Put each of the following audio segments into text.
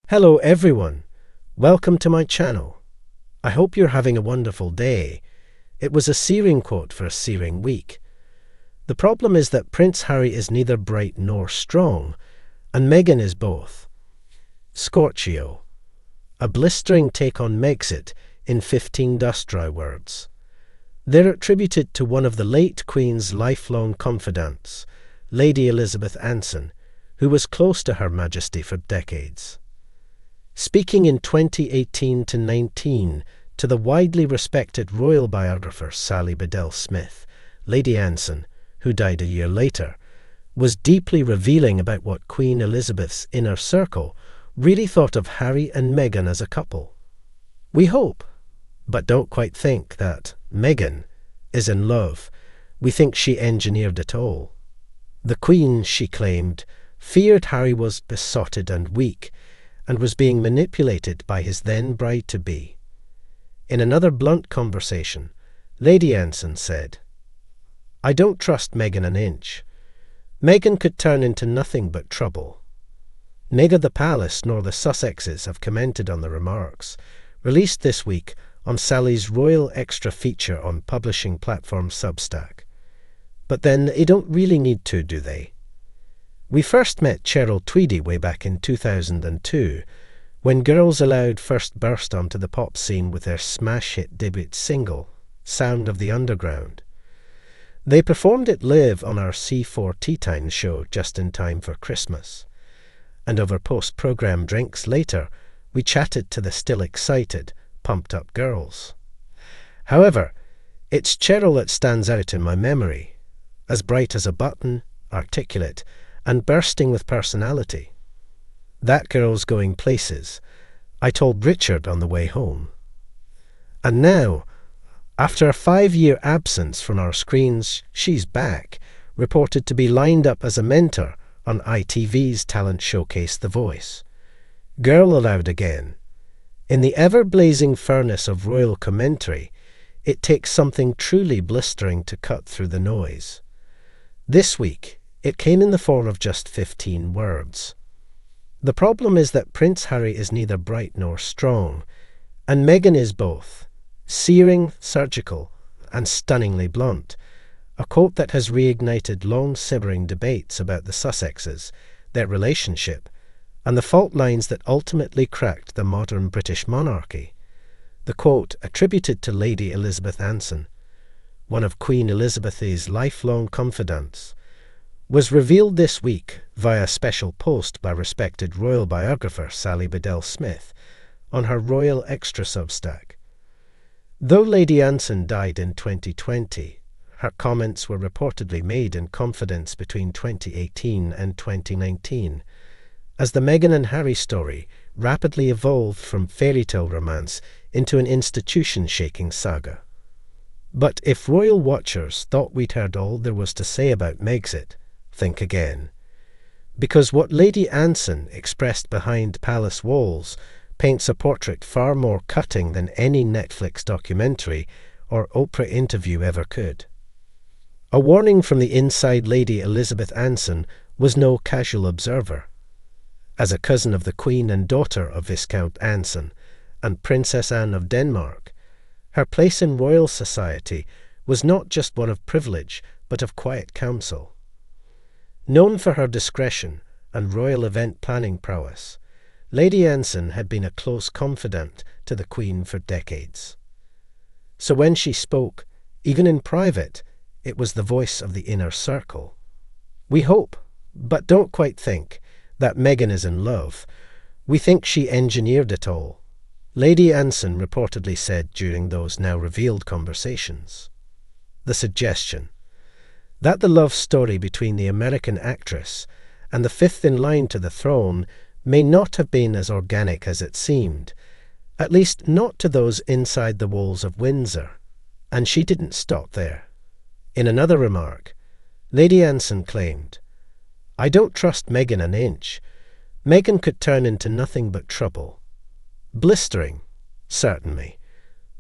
Hello everyone, welcome to my channel. I hope you're having a wonderful day. It was a searing quote for a searing week. The problem is that Prince Harry is neither bright nor strong, and Meghan is both. Scorchio. A blistering take on Megxit in 15 dust-dry words. They're attributed to one of the late Queen's lifelong confidants, Lady Elizabeth Anson, who was close to Her Majesty for decades. Speaking in 2018-19 to the widely respected royal biographer Sally Bedell-Smith, Lady Anson, who died a year later, was deeply revealing about what Queen Elizabeth's inner circle really thought of Harry and Meghan as a couple. We hope, but don't quite think, that Meghan is in love. We think she engineered it all. The Queen, she claimed, feared Harry was besotted and weak, and was being manipulated by his then bride-to-be. In another blunt conversation, Lady Anson said, "I don't trust Meghan an inch. Meghan could turn into nothing but trouble." Neither the palace nor the Sussexes have commented on the remarks, released this week on Sally's royal extra feature on publishing platform Substack. But then they don't really need to, do they? We first met Cheryl Tweedy way back in 2002, when Girls Aloud first burst onto the pop scene with their smash hit debut single, Sound of the Underground. They performed it live on our C4 Tea Time show just in time for Christmas. And over post-programme drinks later, we chatted to the still excited, pumped-up girls. However, it's Cheryl that stands out in my memory, as bright as a button, articulate, and bursting with personality. That girl's going places, I told Richard on the way home. And now, after a 5-year absence from our screens, she's back, reported to be lined up as a mentor on ITV's talent showcase The Voice. Girl Aloud again. In the ever-blazing furnace of royal commentary, it takes something truly blistering to cut through the noise. This week, it came in the form of just 15 words. The problem is that Prince Harry is neither bright nor strong, and Meghan is both, searing, surgical, and stunningly blunt, a quote that has reignited long-simmering debates about the Sussexes, their relationship, and the fault lines that ultimately cracked the modern British monarchy. The quote, attributed to Lady Elizabeth Anson, one of Queen Elizabeth's lifelong confidants, was revealed this week via a special post by respected royal biographer Sally Bedell-Smith on her royal extra Substack. Though Lady Anson died in 2020, her comments were reportedly made in confidence between 2018 and 2019, as the Meghan and Harry story rapidly evolved from fairy tale romance into an institution-shaking saga. But if royal watchers thought we'd heard all there was to say about Megxit, think again. Because what Lady Anson expressed behind palace walls paints a portrait far more cutting than any Netflix documentary or Oprah interview ever could. A warning from the inside Lady Elizabeth Anson was no casual observer. As a cousin of the Queen and daughter of Viscount Anson and Princess Anne of Denmark, her place in royal society was not just one of privilege but of quiet counsel. Known for her discretion and royal event planning prowess, Lady Anson had been a close confidant to the Queen for decades. So when she spoke, even in private, it was the voice of the inner circle. We hope, but don't quite think, that Meghan is in love. We think she engineered it all, Lady Anson reportedly said during those now revealed conversations. The suggestion that the love story between the American actress and the fifth in line to the throne may not have been as organic as it seemed, at least not to those inside the walls of Windsor, and she didn't stop there. In another remark, Lady Anson claimed, "I don't trust Meghan an inch. Meghan could turn into nothing but trouble." Blistering, certainly,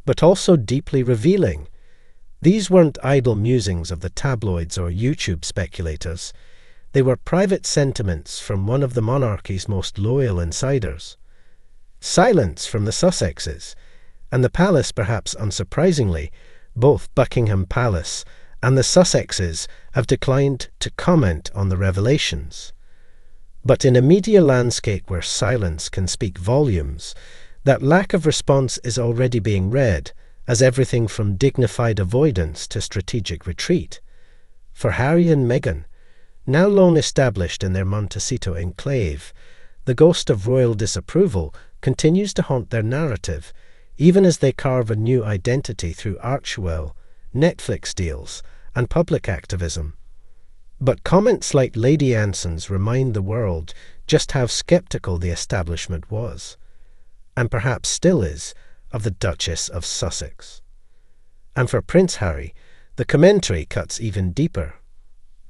but also deeply revealing. These weren't idle musings of the tabloids or YouTube speculators. They were private sentiments from one of the monarchy's most loyal insiders. silence from the Sussexes, and the palace, perhaps unsurprisingly, both Buckingham Palace and the Sussexes have declined to comment on the revelations. But in a media landscape where silence can speak volumes, that lack of response is already being read as everything from dignified avoidance to strategic retreat. For Harry and Meghan, now long established in their Montecito enclave, the ghost of royal disapproval continues to haunt their narrative, even as they carve a new identity through Archewell, Netflix deals, and public activism. But comments like Lady Anson's remind the world just how sceptical the establishment was, and perhaps still is, of the Duchess of Sussex. And for Prince Harry, the commentary cuts even deeper.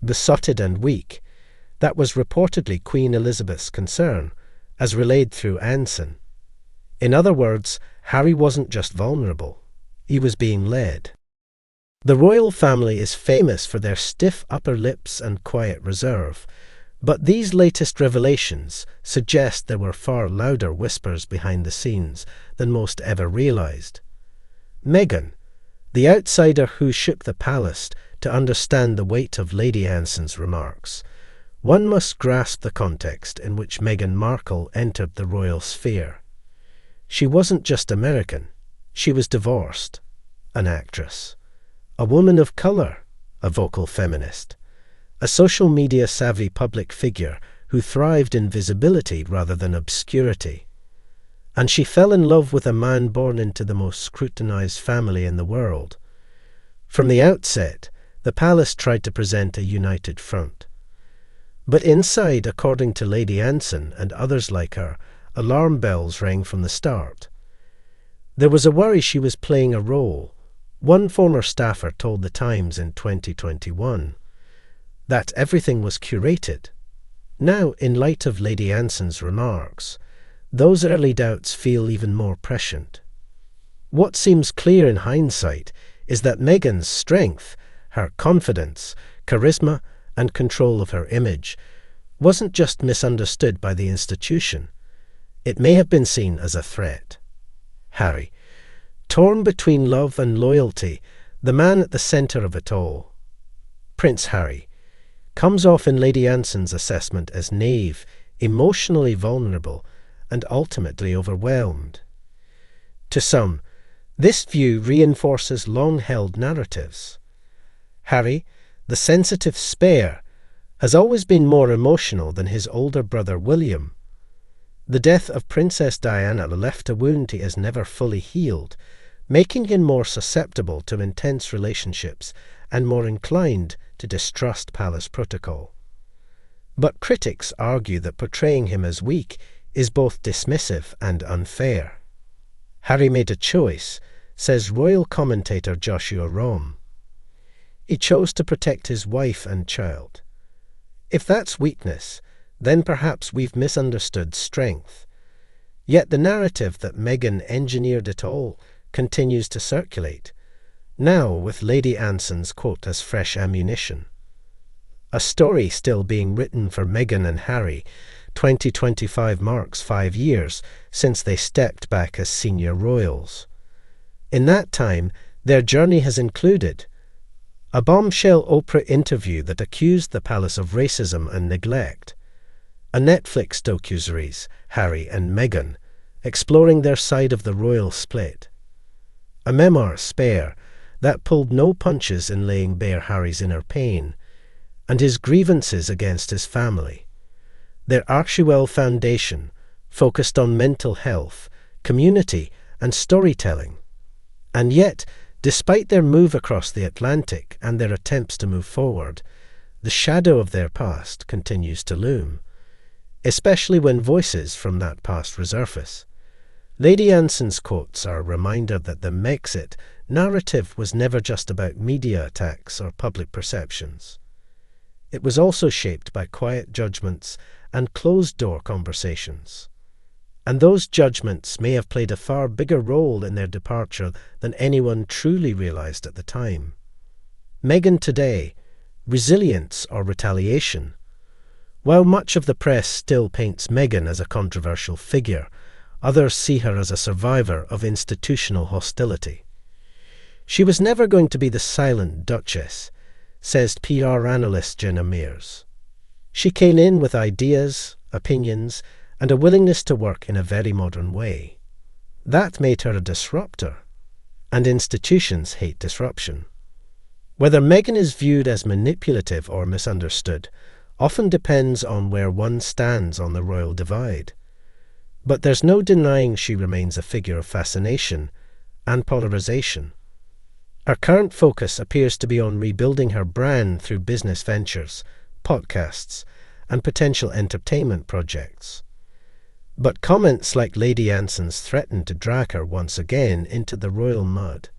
Besotted and weak, that was reportedly Queen Elizabeth's concern, as relayed through Anson. In other words, Harry wasn't just vulnerable, he was being led. The royal family is famous for their stiff upper lips and quiet reserve, but these latest revelations suggest there were far louder whispers behind the scenes than most ever realized. Meghan, the outsider who shook the palace to understand the weight of Lady Anson's remarks, one must grasp the context in which Meghan Markle entered the royal sphere. She wasn't just American, she was divorced, an actress, a woman of colour, a vocal feminist, a social media-savvy public figure who thrived in visibility rather than obscurity. And she fell in love with a man born into the most scrutinized family in the world. From the outset, the palace tried to present a united front. But inside, according to Lady Anson and others like her, alarm bells rang from the start. There was a worry she was playing a role. One former staffer told The Times in 2021 that everything was curated. Now, in light of Lady Anson's remarks, those early doubts feel even more prescient. What seems clear in hindsight is that Meghan's strength, her confidence, charisma, and control of her image wasn't just misunderstood by the institution. It may have been seen as a threat. Harry, torn between love and loyalty, the man at the centre of it all. Prince Harry comes off in Lady Anson's assessment as naive, emotionally vulnerable, and ultimately overwhelmed. To some, this view reinforces long-held narratives. Harry, the sensitive spare, has always been more emotional than his older brother William. The death of Princess Diana left a wound he has never fully healed, making him more susceptible to intense relationships and more inclined to distrust palace protocol. But critics argue that portraying him as weak is both dismissive and unfair. Harry made a choice, says royal commentator Joshua Rom. He chose to protect his wife and child. If that's weakness, then perhaps we've misunderstood strength. Yet the narrative that Meghan engineered it all continues to circulate, now with Lady Anson's quote as fresh ammunition. A story still being written for Meghan and Harry. 2025 marks 5 years since they stepped back as senior royals. In that time, their journey has included a bombshell Oprah interview that accused the palace of racism and neglect, a Netflix docuseries, Harry and Meghan, exploring their side of the royal split, a memoir, Spare, that pulled no punches in laying bare Harry's inner pain, and his grievances against his family. Their Archewell Foundation focused on mental health, community, and storytelling. And yet, despite their move across the Atlantic and their attempts to move forward, the shadow of their past continues to loom, especially when voices from that past resurface. Lady Anson's quotes are a reminder that the Megxit narrative was never just about media attacks or public perceptions. It was also shaped by quiet judgments and closed-door conversations. And those judgments may have played a far bigger role in their departure than anyone truly realized at the time. Meghan today, resilience or retaliation? While much of the press still paints Meghan as a controversial figure, Others see her as a survivor of institutional hostility. She was never going to be the silent duchess, says PR analyst Jenna Mears. She came in with ideas, opinions, and a willingness to work in a very modern way. That made her a disruptor, and institutions hate disruption. Whether Meghan is viewed as manipulative or misunderstood often depends on where one stands on the royal divide. But there's no denying she remains a figure of fascination and polarization. Her current focus appears to be on rebuilding her brand through business ventures, podcasts, and potential entertainment projects. But comments like Lady Anson's threaten to drag her once again into the royal mud.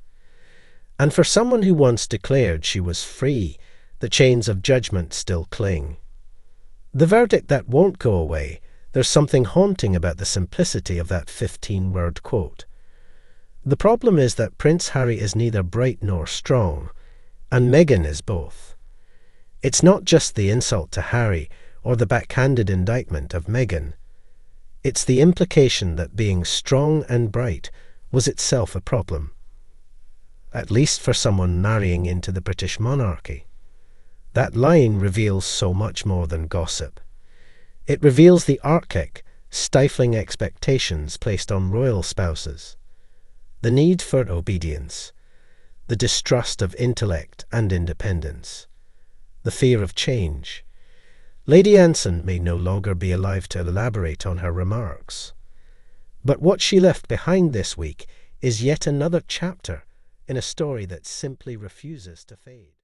And for someone who once declared she was free, the chains of judgment still cling. The verdict that won't go away, there's something haunting about the simplicity of that 15-word quote. The problem is that Prince Harry is neither bright nor strong, and Meghan is both. It's not just the insult to Harry or the backhanded indictment of Meghan. It's the implication that being strong and bright was itself a problem. At least for someone marrying into the British monarchy. That line reveals so much more than gossip. It reveals the archaic, stifling expectations placed on royal spouses, the need for obedience, the distrust of intellect and independence, the fear of change. Lady Anson may no longer be alive to elaborate on her remarks. But what she left behind this week is yet another chapter in a story that simply refuses to fade.